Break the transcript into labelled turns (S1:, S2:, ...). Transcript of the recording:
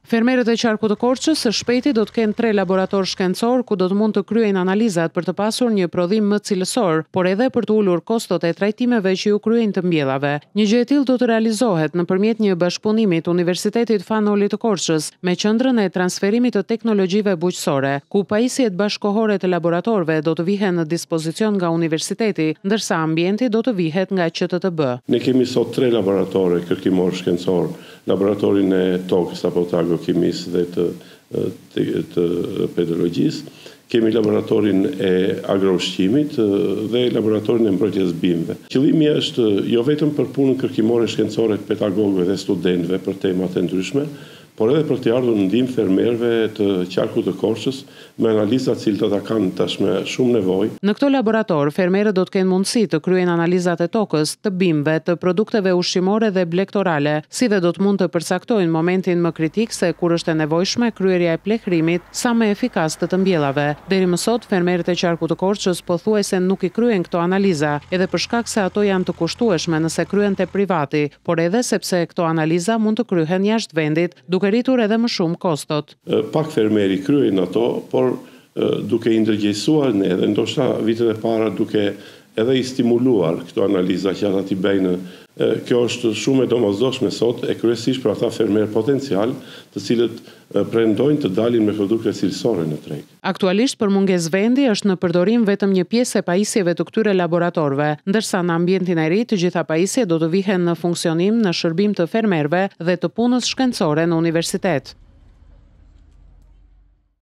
S1: Fermerët e qarkut të Korçës së shpejti do të kenë 3 laborator shkencor ku do të mund të kryejnë analizat për të pasur një prodhim më cilësor, por edhe për të ulur kostot e trajtimeve që ju kryejnë të mbjellave. Një gjë e tillë do të realizohet nëpërmjet një bashkëpunimi të Universitetit Fanoli të Korçës me qendrën e transferimit të teknologjive bujqësore, ku pajisjet bashkëkohore të laboratorëve do të vihen në dispozicion nga universiteti, ndërsa ambienti do të vihet nga QTTB.
S2: Ne kemi sot 3 laboratore kërkimor shkencor, laboratorin e tokës apo të agrokimisë dhe të pedologjisë, kemi laboratorin e agroushqimit dhe laboratorin e mbrojtjes bimëve. Qëllimi është jo vetëm për punën kërkimore shkencore të pedagogëve dhe studentëve për temat e ndryshme, por edhe për të ardhur në ndihmë fermerëve të qarkut të Korçës me analizat cilët ata kanë tashmë shumë nevojë.
S1: Në këto laborator, fermerët do të kenë mundësi të kryejnë analizat e tokës, të bimëve, të produkteve ushqimore dhe blegtorale, si dhe do të mund të përcaktojnë momentin më kritik se kur është e nevojshme kryerja e plehrimit sa më efikas të mbjellave. Deri më sot, fermerët e qarkut të Korçës pothuajse nuk i kryejnë këto analiza, edhe për shkak se ato janë të kushtueshme nëse kryhen te privati, por edhe sepse këto analiza mund të kryhen jashtë vendit, duke rritur edhe më shumë kostot.
S2: Pak fermeri kryejnë ato, por duke i ndërgjegjësuar ne dhe ndoshta vitet e para duke edhe i stimuluar këto analiza që ata t'i bëjnë. Kjo është shumë e domosdoshme sot e kryesisht për ata fermerë potencial, të cilët pretendojnë të dalin me produkte cilësore në treg.
S1: Aktualisht për mungesë vendi është në përdorim vetëm një pjesë e pajisjeve të këtyre laboratorëve, ndërsa në ambientin e ri të gjitha pajisjet do të vihen në funksionim në shërbim të fermerëve dhe të punës shkencore në universitet.